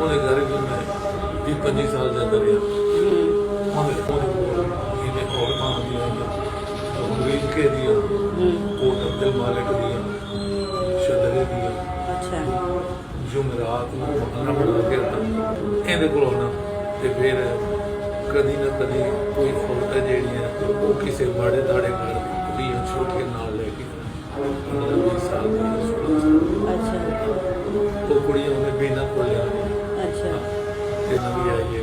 ਉਹਦੇ ਘਰ ਵੀ ਮੈਂ 25 ਸਾਲ ਜਾਂਦਾ ਰਿਹਾ। ਉਹਨੇ ਹੋਰ ਮਾਂ ਦੀਆਂ ਅੰਗਰੇਜ਼ ਕੇ ਦੀਆਂ ਕੋਟ ਅਬਦੁਲ ਮਾਲਿਕ ਦੀਆਂ ਸ਼ਦਰੇ ਦੀਆਂ। ਅੱਛਾ ਜੁਮਰਾਤ ਨੂੰ ਬਹਾਨਾ ਬਣਾ ਕੇ ਇਹਦੇ ਕੋਲ ਆਉਣਾ ਤੇ ਫਿਰ ਕਦੀ ਨਾ ਕਦੀ ਕੋਈ ਔਰਤ ਜਿਹੜੀਆਂ ਉਹ ਕਿਸੇ ਮਾੜੇ ਦਾੜੇ ਘਰ ਦੀ ਕੁੜੀਆਂ ਛੋਟੀਆਂ ਨਾਲ ਲੈ ਕੇ 15-20 ਸਾਲ ਦੀ 16 ਸਾਲ। ਅੱਛਾ ਉਹ ਕੁੜੀਆਂ ਉਹਨੇ ਬਿਨਾਂ ਕੋਲ ਲਿਆ। ਅੱਛਾ ਤੇ ਨਵੀਂ ਆਈ ਹੈ।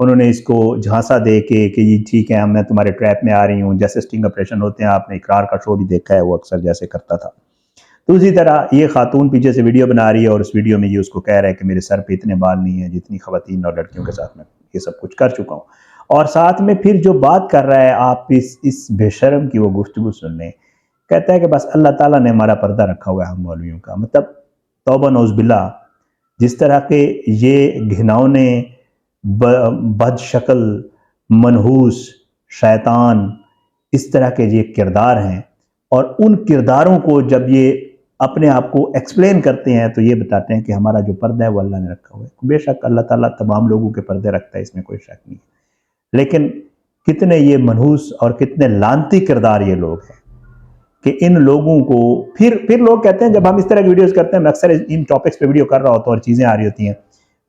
انہوں نے اس کو جھانسا دے کے کہ یہ ٹھیک ہے میں تمہارے ٹریپ میں آ رہی ہوں، جیسے سٹنگ آپریشن ہوتے ہیں، آپ نے اقرار کا شو بھی دیکھا ہے، وہ اکثر جیسے کرتا تھا. تو اسی طرح یہ خاتون پیچھے سے ویڈیو بنا رہی ہے اور اس ویڈیو میں یہ اس کو کہہ رہا ہے کہ میرے سر پہ اتنے بال نہیں ہیں جتنی خواتین اور لڑکیوں کے ساتھ میں یہ سب کچھ کر چکا ہوں. اور ساتھ میں پھر جو بات کر رہا ہے آپ اس بے شرم کی وہ گفتگو سن لیں. کہتا ہے کہ بس اللہ تعالیٰ نے ہمارا پردہ رکھا ہوا ہے ہم مولویوں کا. مطلب توبہ نعوذ باللہ، جس طرح کے یہ گھناؤنے بد شکل منحوس شیطان اس طرح کے یہ کردار ہیں، اور ان کرداروں کو جب یہ اپنے آپ کو ایکسپلین کرتے ہیں تو یہ بتاتے ہیں کہ ہمارا جو پردہ ہے وہ اللہ نے رکھا ہوا ہے. بے شک اللہ تعالیٰ تمام لوگوں کے پردے رکھتا ہے، اس میں کوئی شک نہیں ہے، لیکن کتنے یہ منحوس اور کتنے لعنتی کردار یہ لوگ ہیں کہ ان لوگوں کو پھر لوگ کہتے ہیں، جب ہم اس طرح کی ویڈیوز کرتے ہیں، میں اکثر ان ٹاپکس پہ ویڈیو کر رہا ہوتا ہوں اور چیزیں آ رہی ہوتی ہیں.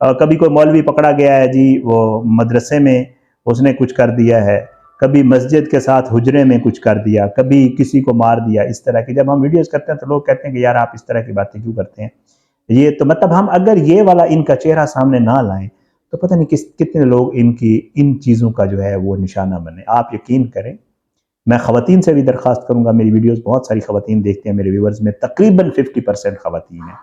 کبھی کوئی مولوی پکڑا گیا ہے جی وہ مدرسے میں اس نے کچھ کر دیا ہے، کبھی مسجد کے ساتھ حجرے میں کچھ کر دیا، کبھی کسی کو مار دیا. اس طرح کی جب ہم ویڈیوز کرتے ہیں تو لوگ کہتے ہیں کہ یار آپ اس طرح کی باتیں کیوں کرتے ہیں. یہ تو مطلب ہم اگر یہ والا ان کا چہرہ سامنے نہ لائیں تو پتہ نہیں کتنے لوگ ان چیزوں کا جو ہے وہ نشانہ بنے. آپ یقین کریں، میں خواتین سے بھی درخواست کروں گا، میری ویڈیوز بہت ساری خواتین دیکھتے ہیں، میرے ویورز میں تقریباً 50% خواتین ہیں.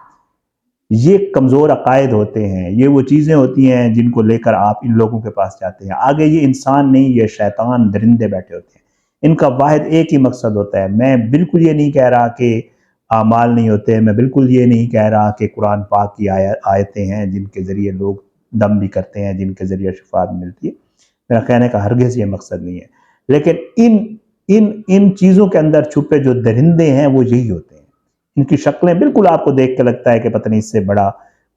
یہ کمزور عقائد ہوتے ہیں، یہ وہ چیزیں ہوتی ہیں جن کو لے کر آپ ان لوگوں کے پاس جاتے ہیں. آگے یہ انسان نہیں، یہ شیطان درندے بیٹھے ہوتے ہیں. ان کا واحد ایک ہی مقصد ہوتا ہے. میں بالکل یہ نہیں کہہ رہا کہ اعمال نہیں ہوتے، میں بالکل یہ نہیں کہہ رہا کہ قرآن پاک کی آیتیں ہیں جن کے ذریعے لوگ دم بھی کرتے ہیں، جن کے ذریعے شفاعت ملتی ہے. میرا کہنے کا ہرگز یہ مقصد نہیں ہے، لیکن ان چیزوں کے اندر چھپے جو درندے ہیں وہ یہی ہوتے ہیں. ان کی شکلیں بالکل آپ کو دیکھ کے لگتا ہے کہ پتہ نہیں اس سے بڑا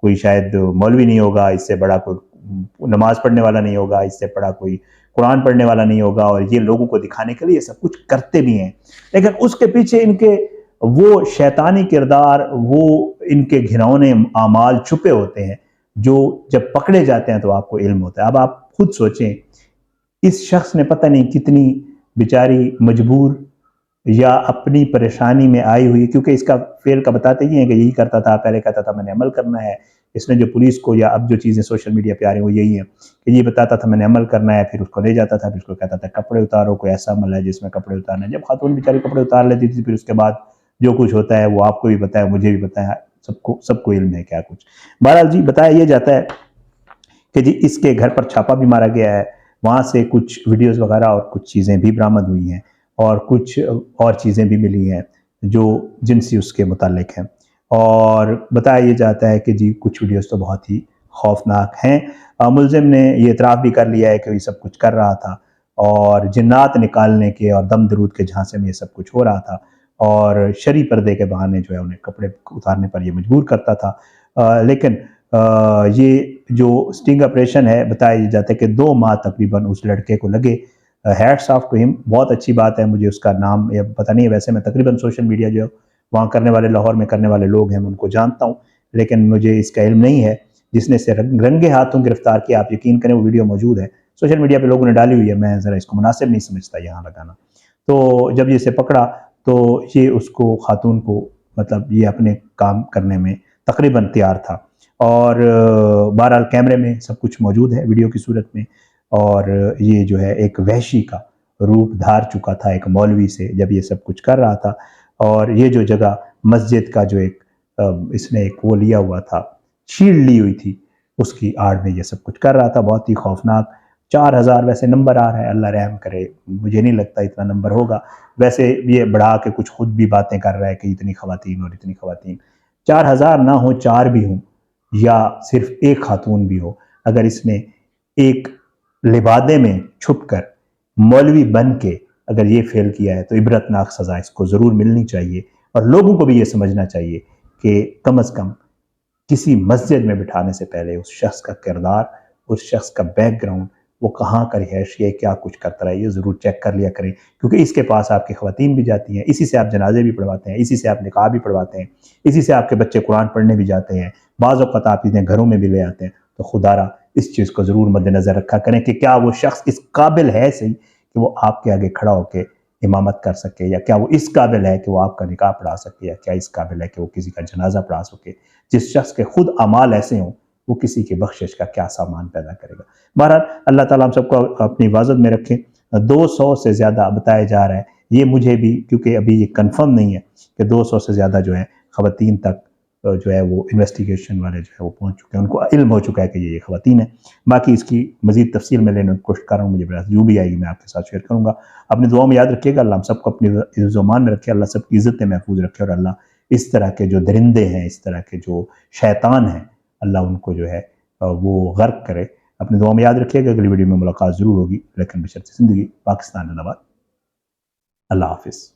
کوئی شاید مولوی نہیں ہوگا، اس سے بڑا کوئی نماز پڑھنے والا نہیں ہوگا، اس سے بڑا کوئی قرآن پڑھنے والا نہیں ہوگا، اور یہ لوگوں کو دکھانے کے لیے سب کچھ کرتے بھی ہیں. لیکن اس کے پیچھے ان کے وہ شیطانی کردار، وہ ان کے گھناؤنے اعمال چھپے ہوتے ہیں جو جب پکڑے جاتے ہیں تو آپ کو علم ہوتا ہے. اب آپ خود سوچیں، اس شخص نے پتہ نہیں کتنی بیچاری مجبور یا اپنی پریشانی میں آئی ہوئی، کیونکہ اس کا فعل کا بتاتے ہی ہیں کہ یہی کرتا تھا، پہلے کہتا تھا میں نے عمل کرنا ہے. اس نے جو پولیس کو یا اب جو چیزیں سوشل میڈیا پہ آ رہی ہیں وہ یہی ہیں کہ یہ بتاتا تھا میں نے عمل کرنا ہے، پھر اس کو لے جاتا تھا، پھر اس کو کہتا تھا کپڑے اتارو، کوئی ایسا عمل ہے جس میں کپڑے اتارنا ہے. جب خاتون بیچاری کپڑے اتار لیتی تھی پھر اس کے بعد جو کچھ ہوتا ہے وہ آپ کو بھی پتہ ہے، مجھے بھی پتہ ہے، سب کو علم ہے کیا کچھ. بہرحال جی بتایا یہ جاتا ہے کہ جی اس کے گھر پر چھاپا بھی مارا گیا ہے، وہاں سے کچھ ویڈیوز وغیرہ اور کچھ چیزیں بھی برآمد ہوئی ہیں اور کچھ اور چیزیں بھی ملی ہیں جو جنسی اس کے متعلق ہیں. اور بتایا یہ جاتا ہے کہ جی کچھ ویڈیوز تو بہت ہی خوفناک ہیں. ملزم نے یہ اعتراف بھی کر لیا ہے کہ یہ سب کچھ کر رہا تھا اور جنات نکالنے کے اور دم درود کے جھانسے میں یہ سب کچھ ہو رہا تھا، اور شرعی پردے کے بہانے جو ہے انہیں کپڑے اتارنے پر یہ مجبور کرتا تھا. لیکن یہ جو سٹنگ آپریشن ہے بتایا یہ جاتا ہے کہ 2 ماہ تقریباً اس لڑکے کو لگے. ہیٹس آف ٹو ہم، بہت اچھی بات ہے. مجھے اس کا نام پتہ نہیں ہے، ویسے میں تقریباً سوشل میڈیا جو وہاں کرنے والے، لاہور میں کرنے والے لوگ ہیں، میں ان کو جانتا ہوں، لیکن مجھے اس کا علم نہیں ہے. جس نے اسے رنگے ہاتھوں گرفتار کیا، آپ یقین کریں وہ ویڈیو موجود ہے سوشل میڈیا پہ، لوگوں نے ڈالی ہوئی ہے، میں ذرا اس کو مناسب نہیں سمجھتا یہاں لگانا. تو جب یہ اسے پکڑا تو یہ اس کو خاتون کو مطلب یہ اپنے کام کرنے میں تقریباً تیار تھا. اور بہرحال کیمرے میں سب کچھ موجود ہے ویڈیو کی صورت میں، اور یہ جو ہے ایک وحشی کا روپ دھار چکا تھا ایک مولوی سے جب یہ سب کچھ کر رہا تھا. اور یہ جو جگہ مسجد کا جو ایک اس نے ایک وہ لیا ہوا تھا، شیلڈ لی ہوئی تھی، اس کی آڑ میں یہ سب کچھ کر رہا تھا. بہت ہی خوفناک. 4000 ویسے نمبر آ رہا ہے، اللہ رحم کرے، مجھے نہیں لگتا اتنا نمبر ہوگا. ویسے یہ بڑھا کے کچھ خود بھی باتیں کر رہا ہے کہ اتنی خواتین اور اتنی خواتین. 4000 نہ ہوں، 4 بھی ہوں، یا صرف ایک خاتون بھی ہو، اگر اس نے ایک لبادے میں چھپ کر مولوی بن کے اگر یہ فعل کیا ہے تو عبرتناک سزا اس کو ضرور ملنی چاہیے. اور لوگوں کو بھی یہ سمجھنا چاہیے کہ کم از کم کسی مسجد میں بٹھانے سے پہلے اس شخص کا کردار، اس شخص کا بیک گراؤنڈ، وہ کہاں کا رہائش ہے، کیا کچھ کرتا رہا ہے، یہ ضرور چیک کر لیا کریں، کیونکہ اس کے پاس آپ کی خواتین بھی جاتی ہیں، اسی سے آپ جنازے بھی پڑھواتے ہیں، اسی سے آپ نکاح بھی پڑھواتے ہیں، اسی سے آپ کے بچے قرآن پڑھنے بھی جاتے ہیں، بعض اوقات آپ انہیں گھروں میں بھی لے آتے ہیں. تو خدا را اس چیز کو ضرور مد نظر رکھا کریں کہ کیا وہ شخص اس قابل ہے صحیح کہ وہ آپ کے آگے کھڑا ہو کے امامت کر سکے، یا کیا وہ اس قابل ہے کہ وہ آپ کا نکاح پڑھا سکے، یا کیا اس قابل ہے کہ وہ کسی کا جنازہ پڑھا سکے. جس شخص کے خود اعمال ایسے ہوں وہ کسی کی بخشش کا کیا سامان پیدا کرے گا. بہرحال اللہ تعالیٰ ہم سب کو اپنی حفاظت میں رکھیں. 200 سے زیادہ بتایا جا رہا ہے, یہ مجھے بھی کیونکہ ابھی یہ کنفرم نہیں ہے کہ 200 سے زیادہ جو ہے خواتین تک جو ہے وہ انویسٹیگیشن والے جو ہے وہ پہنچ چکے ہیں, ان کو علم ہو چکا ہے کہ یہ خواتین ہیں. باقی اس کی مزید تفصیل میں لینے کی کوشش کر رہا ہوں, مجھے جو بھی آئے گی میں آپ کے ساتھ شیئر کروں گا. اپنی دعاؤں میں یاد رکھیے گا, اللہ ہم سب کو اپنی عزت و امان میں رکھے, اللہ سب کی عزتیں محفوظ رکھے, اور اللہ اس طرح کے جو درندے ہیں, اس طرح کے جو شیطان ہیں, اللہ ان کو جو ہے وہ غرق کرے. اپنی دعاؤں میں یاد رکھیے گا. اگلی ویڈیو میں ملاقات ضرور ہوگی, لیکن بشرط زندگی. پاکستان زندہ باد. اللہ حافظ.